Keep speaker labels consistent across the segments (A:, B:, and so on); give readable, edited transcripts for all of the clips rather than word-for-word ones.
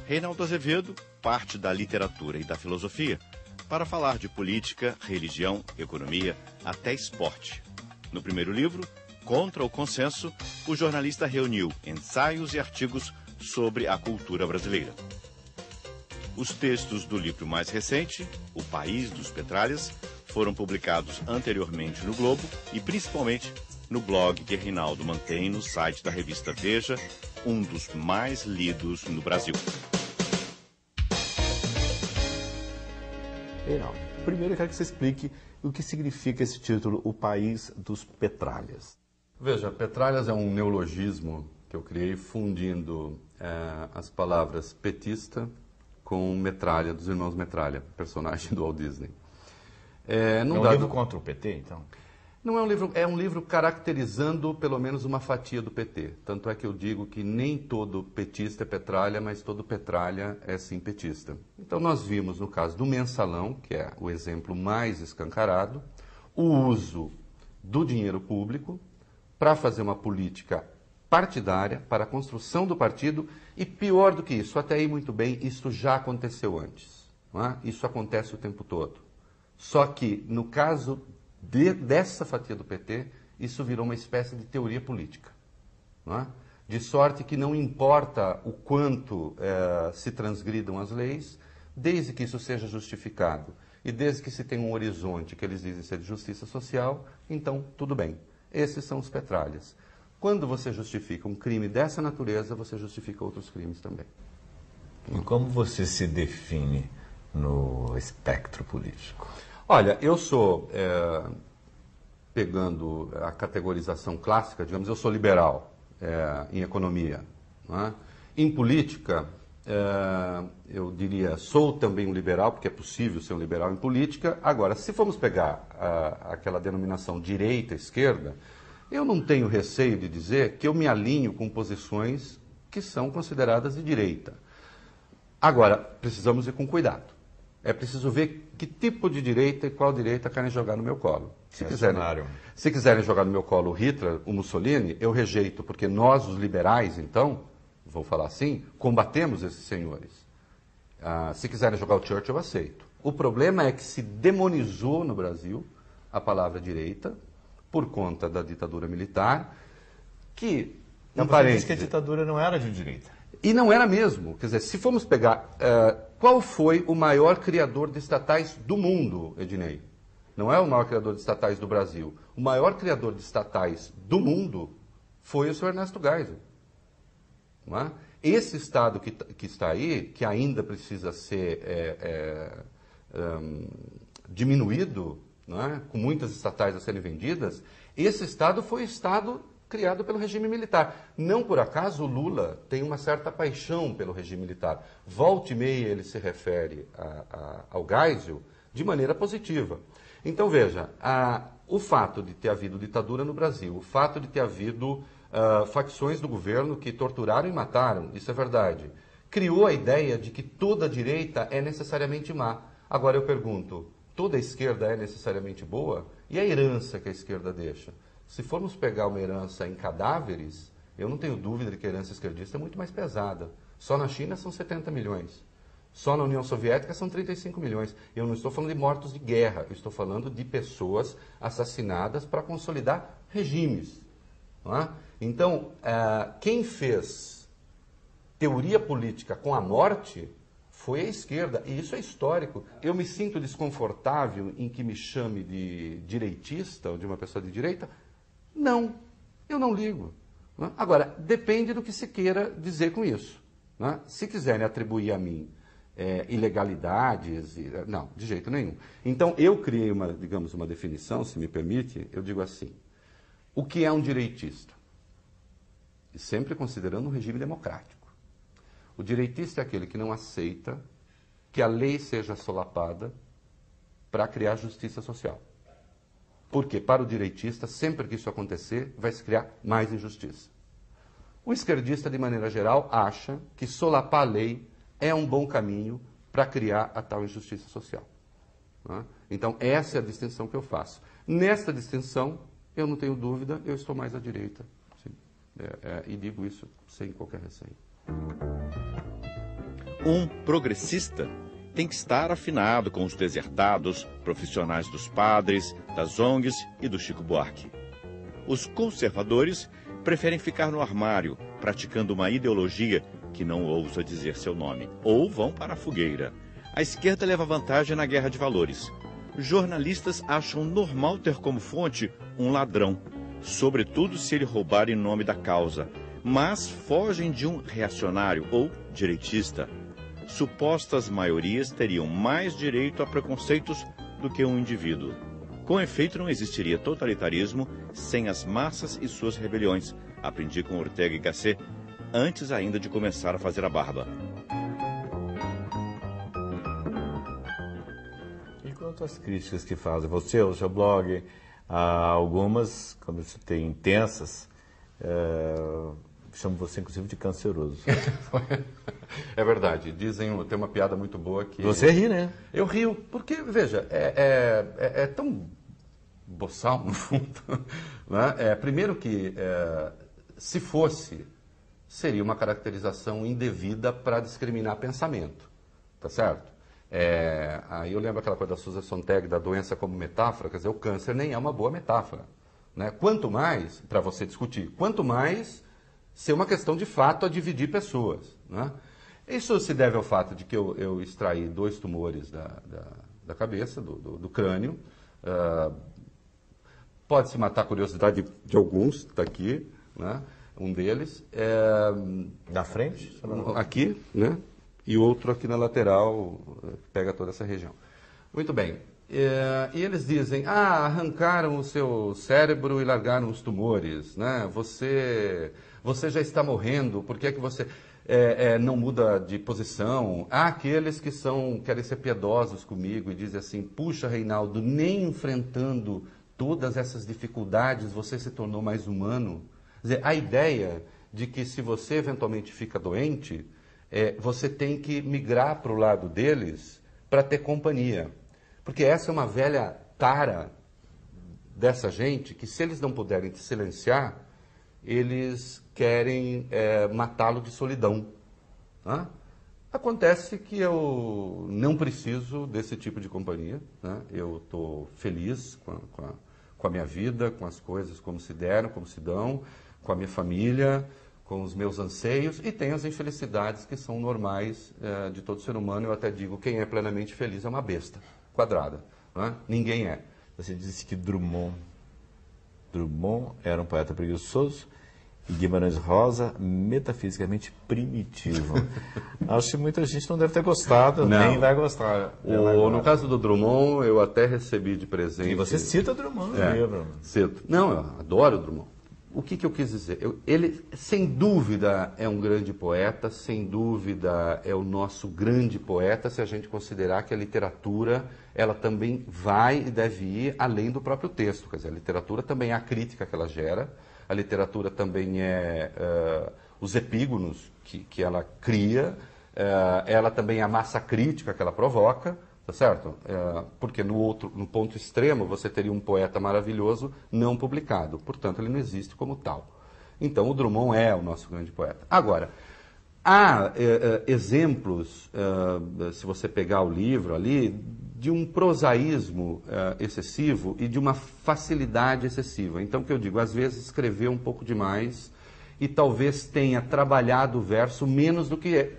A: Reinaldo Azevedo parte da literatura e da filosofia para falar de política, religião, economia, até esporte. No primeiro livro, Contra o Consenso, o jornalista reuniu ensaios e artigos sobre a cultura brasileira. Os textos do livro mais recente, O País dos Petralhas, foram publicados anteriormente no Globo e principalmente no blog que Reinaldo mantém no site da revista Veja, um dos mais lidos no Brasil.
B: Reinaldo, primeiro eu quero que você explique o que significa esse título, O País dos Petralhas.
C: Veja, Petralhas é um neologismo que eu criei fundindo as palavras petista com Metralha, dos irmãos Metralha, personagem do Walt Disney.
B: É um livro contra o PT, então?
C: Não é um livro, é um livro caracterizando pelo menos uma fatia do PT. Tanto é que eu digo que nem todo petista é petralha, mas todo petralha é sim petista. Então nós vimos no caso do mensalão, que é o exemplo mais escancarado, o uso do dinheiro público para fazer uma política partidária, para a construção do partido, e pior do que isso, até aí muito bem, isso já aconteceu antes. Não é? Isso acontece o tempo todo. Só que no caso dessa fatia do PT, isso virou uma espécie de teoria política. Não é? De sorte que não importa o quanto se transgridam as leis, desde que isso seja justificado e desde que se tenha um horizonte que eles dizem ser de justiça social, então tudo bem. Esses são os petralhas. Quando você justifica um crime dessa natureza, você justifica outros crimes também.
B: E como você se define no espectro político?
C: Olha, eu sou, pegando a categorização clássica, digamos, eu sou liberal em economia. Não é? Em política, eu diria, sou também um liberal, porque é possível ser um liberal em política. Agora, se formos pegar aquela denominação direita-esquerda, eu não tenho receio de dizer que eu me alinho com posições que são consideradas de direita. Agora, precisamos ir com cuidado. É preciso ver que tipo de direita e qual direita querem jogar no meu colo. Se quiserem jogar no meu colo o Hitler, o Mussolini, eu rejeito, porque nós, os liberais, então, vou falar assim, combatemos esses senhores. Se quiserem jogar o Churchill, eu aceito. O problema é que se demonizou no Brasil a palavra direita por conta da ditadura militar, que...
B: Não, você disse que a ditadura não era de direita.
C: E não era mesmo. Quer dizer, se formos pegar... qual foi o maior criador de estatais do mundo, Ednei? Não é o maior criador de estatais do Brasil. O maior criador de estatais do mundo foi o senhor Ernesto Geisel. Não é? Esse Estado que está aí, que ainda precisa ser diminuído, não é? Com muitas estatais a serem vendidas, esse Estado foi o Estado criado pelo regime militar. Não por acaso o Lula tem uma certa paixão pelo regime militar. Volta e meia ele se refere ao Geisel de maneira positiva. Então veja, o fato de ter havido ditadura no Brasil, o fato de ter havido facções do governo que torturaram e mataram, isso é verdade, criou a ideia de que toda a direita é necessariamente má. Agora eu pergunto, toda a esquerda é necessariamente boa? E a herança que a esquerda deixa? Se formos pegar uma herança em cadáveres, eu não tenho dúvida de que a herança esquerdista é muito mais pesada. Só na China são 70 milhões. Só na União Soviética são 35 milhões. Eu não estou falando de mortos de guerra, eu estou falando de pessoas assassinadas para consolidar regimes. Não é? Então, quem fez teoria política com a morte foi a esquerda, e isso é histórico. Eu me sinto desconfortável em que me chame de direitista ou de uma pessoa de direita? Não, eu não ligo. Não é? Agora, depende do que se queira dizer com isso. Não é? Se quiserem atribuir a mim ilegalidades, não, de jeito nenhum. Então, eu criei uma definição, se me permite, eu digo assim, o que é um direitista? E sempre considerando um regime democrático. O direitista é aquele que não aceita que a lei seja solapada para criar justiça social. Porque, para o direitista, sempre que isso acontecer, vai se criar mais injustiça. O esquerdista, de maneira geral, acha que solapar a lei é um bom caminho para criar a tal injustiça social. Não é? Então, essa é a distinção que eu faço. Nesta distinção, eu não tenho dúvida, eu estou mais à direita. Sim. E digo isso sem qualquer receio.
A: Um progressista tem que estar afinado com os deserdados, profissionais dos padres, das ONGs e do Chico Buarque. Os conservadores preferem ficar no armário, praticando uma ideologia que não ousa dizer seu nome, ou vão para a fogueira. A esquerda leva vantagem na guerra de valores. Jornalistas acham normal ter como fonte um ladrão, sobretudo se ele roubar em nome da causa, mas fogem de um reacionário ou direitista. Supostas maiorias teriam mais direito a preconceitos do que um indivíduo. Com efeito, não existiria totalitarismo sem as massas e suas rebeliões. Aprendi com Ortega y Gasset, antes ainda de começar a fazer a barba.
B: E quanto às críticas que fazem você, o seu blog, algumas, como você tem intensas, chamo você inclusive de canceroso.
C: É verdade. Tem uma piada muito boa que...
B: Você ri, né?
C: Eu rio, porque, veja, é tão boçal, no fundo. Né? Primeiro que, se fosse, seria uma caracterização indevida para discriminar pensamento. Tá certo? Aí eu lembro aquela coisa da Susan Sontag, da doença como metáfora, quer dizer, o câncer nem é uma boa metáfora. Né? Quanto mais, para você discutir, quanto mais ser uma questão de fato a dividir pessoas. Né? Isso se deve ao fato de que eu extraí 2 tumores da cabeça, do crânio. Pode-se matar a curiosidade de alguns, está aqui, né? Um deles.
B: Na frente?
C: Aqui, né? E outro aqui na lateral, pega toda essa região. Muito bem. E eles dizem, arrancaram o seu cérebro e largaram os tumores, né? Você já está morrendo, por que é que você não muda de posição? Há aqueles que querem ser piedosos comigo e dizem assim, puxa, Reinaldo, nem enfrentando todas essas dificuldades você se tornou mais humano. Quer dizer, a ideia de que se você eventualmente fica doente, você tem que migrar para o lado deles para ter companhia. Porque essa é uma velha tara dessa gente que, se eles não puderem te silenciar, eles querem matá-lo de solidão. Né? Acontece que eu não preciso desse tipo de companhia. Né? Eu estou feliz com a minha vida, com as coisas como se deram, como se dão, com a minha família, com os meus anseios, e tenho as infelicidades que são normais de todo ser humano. Eu até digo, quem é plenamente feliz é uma besta quadrada. Né? Ninguém é.
B: Você disse que Drummond era um poeta preguiçoso e Guimarães Rosa metafisicamente primitivo. Acho que muita gente não deve ter gostado, nem vai gostar.
C: No caso do Drummond, eu até recebi de presente...
B: E você cita Drummond no livro.
C: Cito. Não, eu adoro Drummond. O que eu quis dizer? Ele, sem dúvida, é um grande poeta, sem dúvida é o nosso grande poeta, se a gente considerar que a literatura, ela também vai e deve ir além do próprio texto. Quer dizer, a literatura também é a crítica que ela gera, a literatura também é os epígonos que ela cria, ela também é a massa crítica que ela provoca. Tá certo? Porque no ponto extremo você teria um poeta maravilhoso não publicado. Portanto, ele não existe como tal. Então, o Drummond é o nosso grande poeta. Agora, há exemplos, se você pegar o livro ali, de um prosaísmo excessivo e de uma facilidade excessiva. Então, o que eu digo, às vezes escreveu um pouco demais e talvez tenha trabalhado o verso menos do que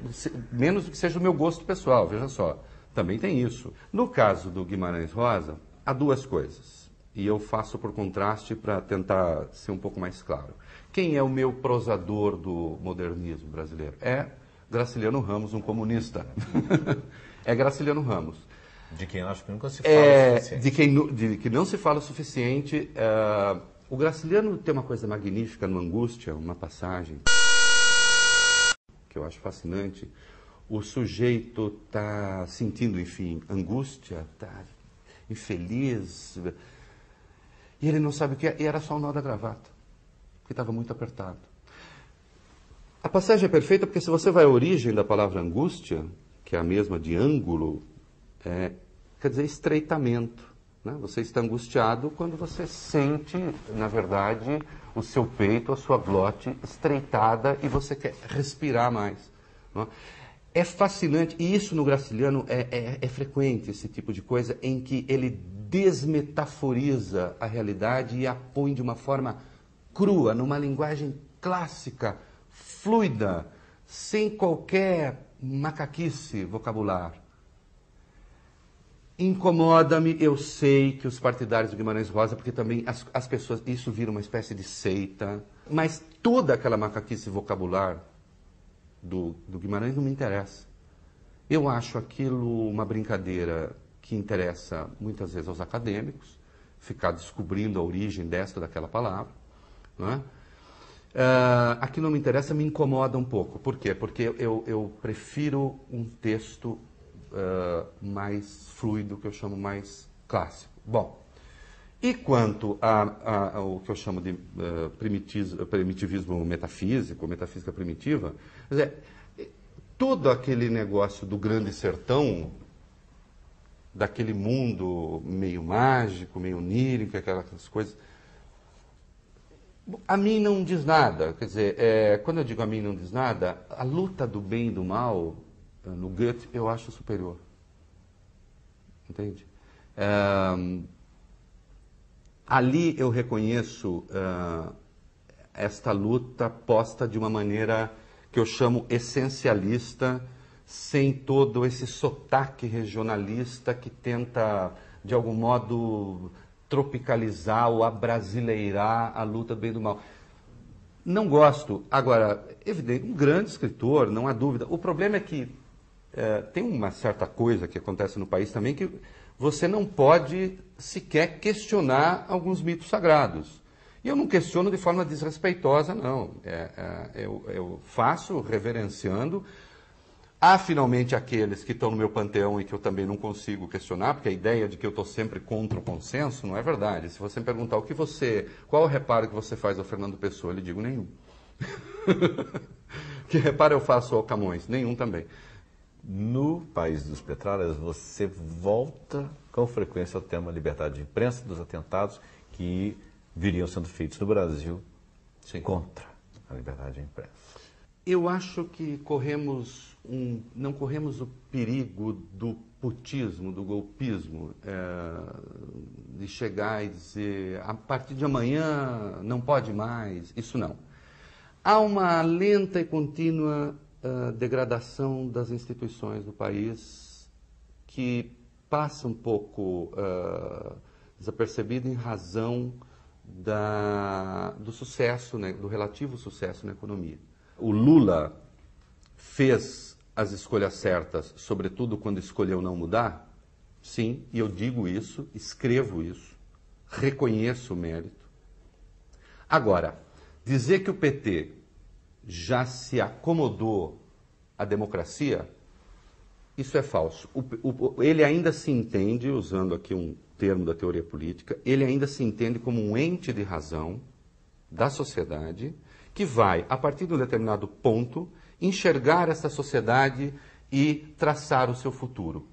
C: seja o meu gosto pessoal, veja só. Também tem isso. No caso do Guimarães Rosa, há 2 coisas. E eu faço por contraste para tentar ser um pouco mais claro. Quem é o meu prosador do modernismo brasileiro? É Graciliano Ramos, um comunista. É Graciliano Ramos.
B: De quem eu acho que nunca se fala o suficiente.
C: De que não se fala o suficiente. O Graciliano tem uma coisa magnífica no Angústia, uma passagem que eu acho fascinante. O sujeito está sentindo, enfim, angústia, está infeliz, e ele não sabe o que é, e era só o nó da gravata, porque estava muito apertado. A passagem é perfeita porque se você vai à origem da palavra angústia, que é a mesma de ângulo, quer dizer estreitamento. Né? Você está angustiado quando você sente, na verdade, o seu peito, a sua glote estreitada e você quer respirar mais. Não é? É fascinante, e isso no Graciliano é frequente, esse tipo de coisa, em que ele desmetaforiza a realidade e a põe de uma forma crua, numa linguagem clássica, fluida, sem qualquer macaquice vocabular. Incomoda-me, eu sei que os partidários do Guimarães Rosa, porque também as pessoas, isso vira uma espécie de seita, mas toda aquela macaquice vocabular do Guimarães não me interessa. Eu acho aquilo uma brincadeira que interessa muitas vezes aos acadêmicos, ficar descobrindo a origem desta ou daquela palavra, não é? Aquilo não me interessa, me incomoda um pouco. Por quê? Porque eu prefiro um texto mais fluido, que eu chamo mais clássico. Bom, e quanto ao que eu chamo de primitivismo metafísico, metafísica primitiva, quer dizer, todo aquele negócio do grande sertão, daquele mundo meio mágico, meio onírico, aquelas coisas, a mim não diz nada. Quer dizer, quando eu digo a mim não diz nada, a luta do bem e do mal, no Goethe, eu acho superior. Entende? Ali eu reconheço esta luta posta de uma maneira que eu chamo essencialista, sem todo esse sotaque regionalista que tenta, de algum modo, tropicalizar ou abrasileirar a luta do bem e do mal. Não gosto. Agora, evidente, um grande escritor, não há dúvida. O problema é que tem uma certa coisa que acontece no país também, que você não pode sequer questionar alguns mitos sagrados. E eu não questiono de forma desrespeitosa, não. Eu faço reverenciando. Há, finalmente, aqueles que estão no meu panteão e que eu também não consigo questionar, porque a ideia de que eu estou sempre contra o consenso não é verdade. Se você me perguntar qual o reparo que você faz ao Fernando Pessoa, eu lhe digo nenhum. Que reparo eu faço ao Camões? Nenhum também.
B: No País dos Petralhas, você volta com frequência ao tema liberdade de imprensa, dos atentados que viriam sendo feitos no Brasil. Sim. Contra a liberdade de imprensa.
C: Eu acho que não corremos o perigo do putismo, do golpismo, de chegar e dizer, a partir de amanhã não pode mais, isso não. Há uma lenta e contínua degradação das instituições do país que passa um pouco desapercebida em razão do sucesso, né, do relativo sucesso na economia. O Lula fez as escolhas certas, sobretudo quando escolheu não mudar? Sim, e eu digo isso, escrevo isso, reconheço o mérito. Agora, dizer que o PT já se acomodou à democracia, isso é falso. Ele ainda se entende, usando aqui um termo da teoria política, ele ainda se entende como um ente de razão da sociedade que vai, a partir de um determinado ponto, enxergar essa sociedade e traçar o seu futuro.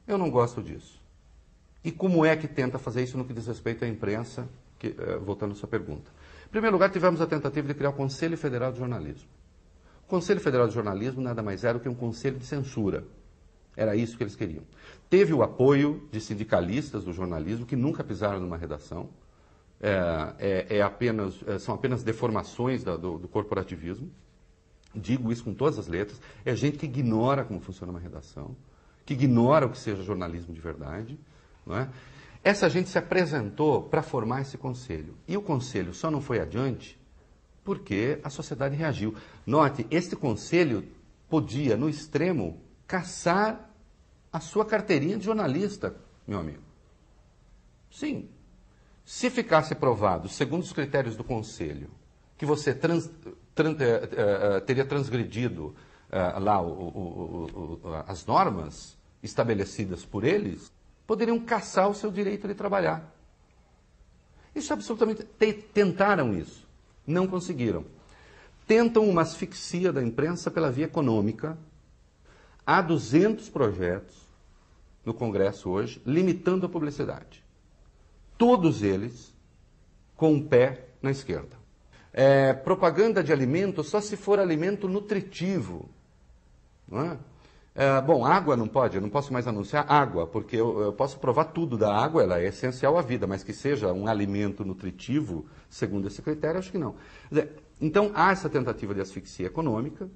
C: Eu não gosto disso. E como é que tenta fazer isso no que diz respeito à imprensa? Voltando à sua pergunta. Em primeiro lugar, tivemos a tentativa de criar o Conselho Federal de Jornalismo. O Conselho Federal de Jornalismo nada mais era do que um conselho de censura. Era isso que eles queriam. Teve o apoio de sindicalistas do jornalismo que nunca pisaram numa redação. São apenas deformações do corporativismo. Digo isso com todas as letras. É gente que ignora como funciona uma redação, que ignora o que seja jornalismo de verdade, não é? Essa gente se apresentou para formar esse conselho. E o conselho só não foi adiante porque a sociedade reagiu. Note, este conselho podia, no extremo, caçar a sua carteirinha de jornalista, meu amigo. Sim. Se ficasse provado, segundo os critérios do conselho, que você teria transgredido lá as normas estabelecidas por eles, poderiam caçar o seu direito de trabalhar. Isso absolutamente... Tentaram isso. Não conseguiram. Tentam uma asfixia da imprensa pela via econômica. Há 200 projetos no Congresso hoje, limitando a publicidade. Todos eles com um pé na esquerda. Propaganda de alimento só se for alimento nutritivo. Não é? Bom, água não pode, eu não posso mais anunciar água, porque eu posso provar tudo da água, ela é essencial à vida, mas que seja um alimento nutritivo, segundo esse critério, acho que não. Então, há essa tentativa de asfixia econômica,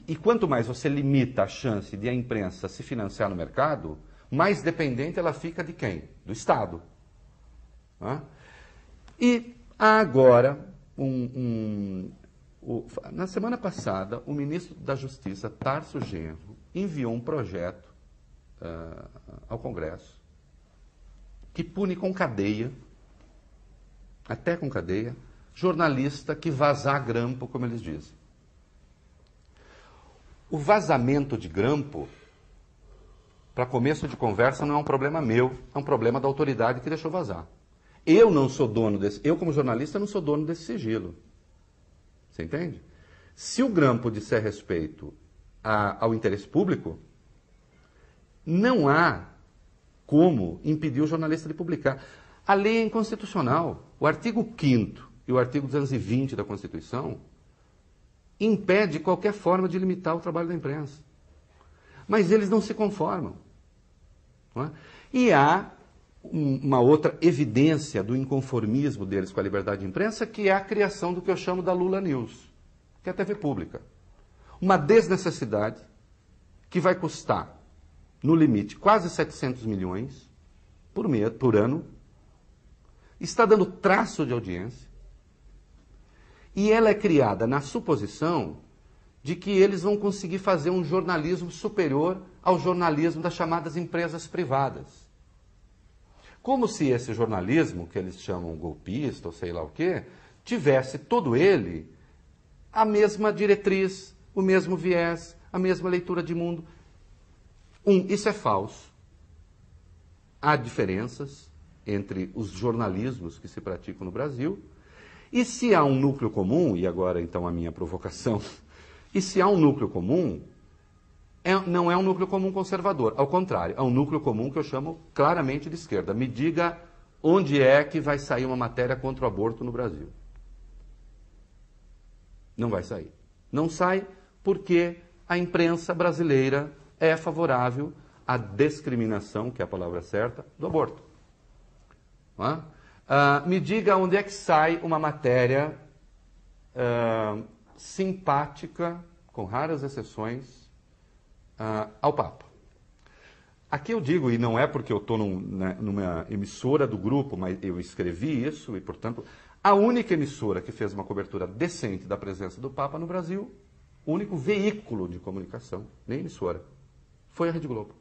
C: e quanto mais você limita a chance de a imprensa se financiar no mercado, mais dependente ela fica de quem? Do Estado. E há agora na semana passada, o ministro da Justiça, Tarso Genro, enviou um projeto ao Congresso que pune com cadeia, até com cadeia, jornalista que vazar grampo, como eles dizem. O vazamento de grampo, para começo de conversa, não é um problema meu, é um problema da autoridade que deixou vazar. Eu não sou dono eu como jornalista não sou dono desse sigilo. Você entende? Se o grampo disser respeito ao interesse público, não há como impedir o jornalista de publicar. A lei é inconstitucional. O artigo 5º e o artigo 220 da Constituição impede qualquer forma de limitar o trabalho da imprensa. Mas eles não se conformam. Não é? E há uma outra evidência do inconformismo deles com a liberdade de imprensa, que é a criação do que eu chamo da Lula News, que é a TV pública. Uma desnecessidade que vai custar, no limite, quase 700 milhões por ano, está dando traço de audiência, e ela é criada na suposição de que eles vão conseguir fazer um jornalismo superior ao jornalismo das chamadas empresas privadas. Como se esse jornalismo, que eles chamam golpista ou sei lá o quê, tivesse todo ele a mesma diretriz, o mesmo viés, a mesma leitura de mundo. Isso é falso. Há diferenças entre os jornalismos que se praticam no Brasil, e se há um núcleo comum, e agora então a minha provocação, e se há um núcleo comum, não é um núcleo comum conservador, ao contrário, é um núcleo comum que eu chamo claramente de esquerda. Me diga onde é que vai sair uma matéria contra o aborto no Brasil. Não vai sair. Não sai porque a imprensa brasileira é favorável à discriminação, que é a palavra certa, do aborto. Me diga onde é que sai uma matéria simpática, com raras exceções, ao Papa. Aqui eu digo, e não é porque eu estou numa emissora do grupo, mas eu escrevi isso, e, portanto, a única emissora que fez uma cobertura decente da presença do Papa no Brasil, o único veículo de comunicação, nem emissora, foi a Rede Globo.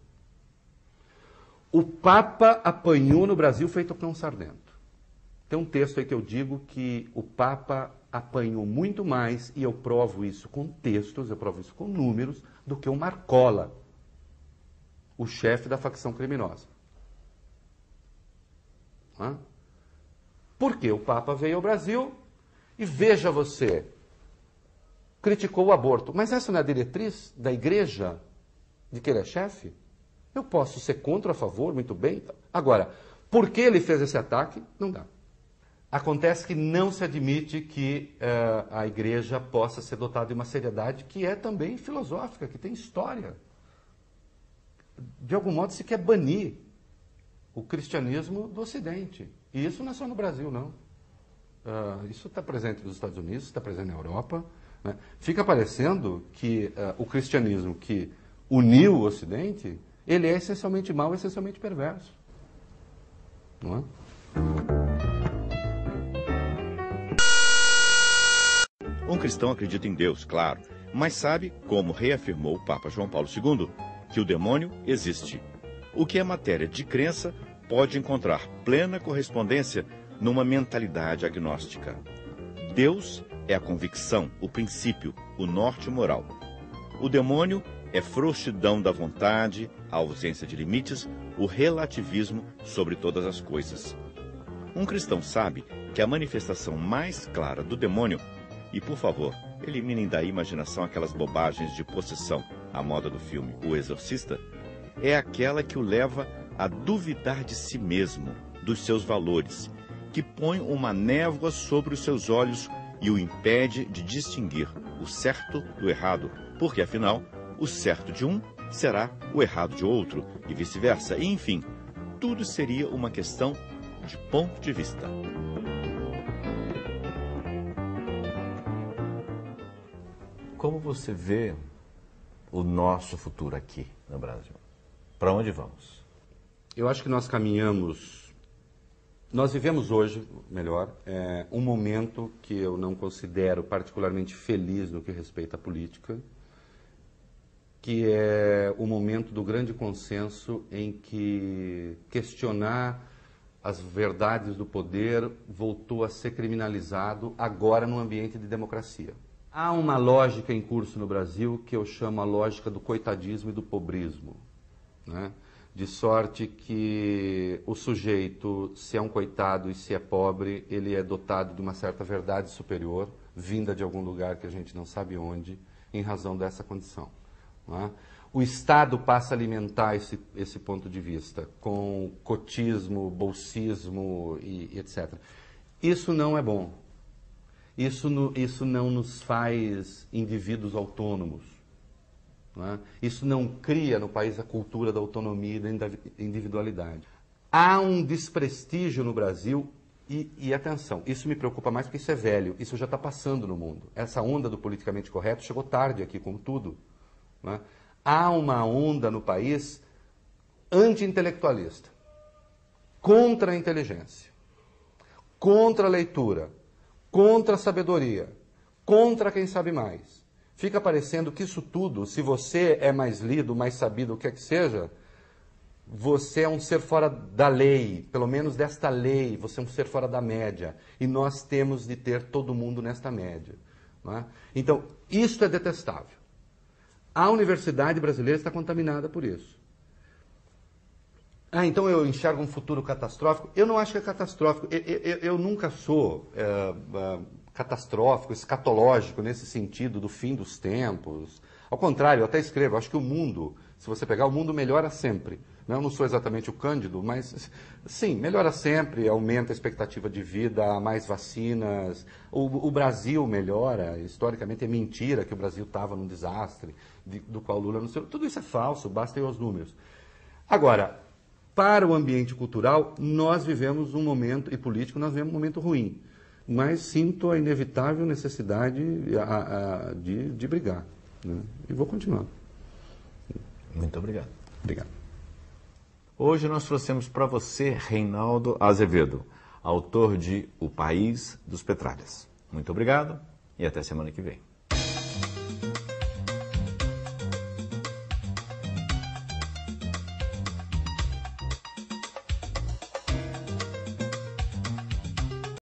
C: O Papa apanhou no Brasil feito cão sardento. Tem um texto aí que eu digo que o Papa apanhou muito mais, e eu provo isso com textos, eu provo isso com números, do que o Marcola, o chefe da facção criminosa. Porque o Papa veio ao Brasil e, veja você, criticou o aborto. Mas essa não é a diretriz da igreja de que ele é chefe? Eu posso ser contra ou a favor, muito bem. Agora, por que ele fez esse ataque? Não dá. Acontece que não se admite que a igreja possa ser dotada de uma seriedade que é também filosófica, que tem história. De algum modo se quer banir o cristianismo do Ocidente. E isso não é só no Brasil, não. Isso está presente nos Estados Unidos, está presente na Europa. Né? Fica parecendo que o cristianismo que uniu o Ocidente, ele é essencialmente mau, essencialmente perverso. Não é?
A: Um cristão acredita em Deus, claro, mas sabe, como reafirmou o Papa João Paulo II, que o demônio existe. O que é matéria de crença pode encontrar plena correspondência numa mentalidade agnóstica. Deus é a convicção, o princípio, o norte moral. O demônio é frouxidão da vontade, a ausência de limites, o relativismo sobre todas as coisas. Um cristão sabe que a manifestação mais clara do demônio, e por favor, eliminem da imaginação aquelas bobagens de possessão, à moda do filme O Exorcista, é aquela que o leva a duvidar de si mesmo, dos seus valores, que põe uma névoa sobre os seus olhos e o impede de distinguir o certo do errado, porque, afinal, o certo de um será o errado de outro, e vice-versa. E, enfim, tudo seria uma questão de ponto de vista.
B: Como você vê o nosso futuro aqui no Brasil? Para onde vamos?
C: Eu acho que nós vivemos hoje, um momento que eu não considero particularmente feliz no que respeita à política, que é o momento do grande consenso em que questionar as verdades do poder voltou a ser criminalizado agora no ambiente de democracia. Há uma lógica em curso no Brasil que eu chamo a lógica do coitadismo e do pobrismo, né? De sorte que o sujeito, se é um coitado e se é pobre, ele é dotado de uma certa verdade superior, vinda de algum lugar que a gente não sabe onde, em razão dessa condição, né? O Estado passa a alimentar esse ponto de vista, com cotismo, bolsismo e etc. Isso não é bom. Isso não nos faz indivíduos autônomos, né? Isso não cria no país a cultura da autonomia e da individualidade. Há um desprestígio no Brasil e atenção, isso me preocupa mais porque isso é velho, isso já está passando no mundo. Essa onda do politicamente correto chegou tarde aqui, como tudo, né? Há uma onda no país anti-intelectualista, contra a inteligência, contra a leitura, contra a sabedoria, contra quem sabe mais. Fica parecendo que isso tudo, se você é mais lido, mais sabido, o que é que seja, você é um ser fora da lei, pelo menos desta lei, você é um ser fora da média. E nós temos de ter todo mundo nesta média, não é? Então, isso é detestável. A universidade brasileira está contaminada por isso. Então eu enxergo um futuro catastrófico? Eu não acho que é catastrófico. Eu nunca sou catastrófico, escatológico, nesse sentido do fim dos tempos. Ao contrário, eu até escrevo, acho que o mundo, se você pegar, o mundo melhora sempre. Eu não sou exatamente o Cândido, mas sim, melhora sempre, aumenta a expectativa de vida, há mais vacinas. O Brasil melhora, historicamente é mentira que o Brasil estava num desastre, do qual Lula não sei. Tudo isso é falso, basta ir aos números. Agora, para o ambiente cultural, nós vivemos um momento, e político, nós vivemos um momento ruim. Mas sinto a inevitável necessidade de brigar, né? E vou continuar.
B: Muito obrigado.
C: Obrigado.
B: Hoje nós trouxemos para você Reinaldo Azevedo, autor de O País dos Petralhas. Muito obrigado e até semana que vem.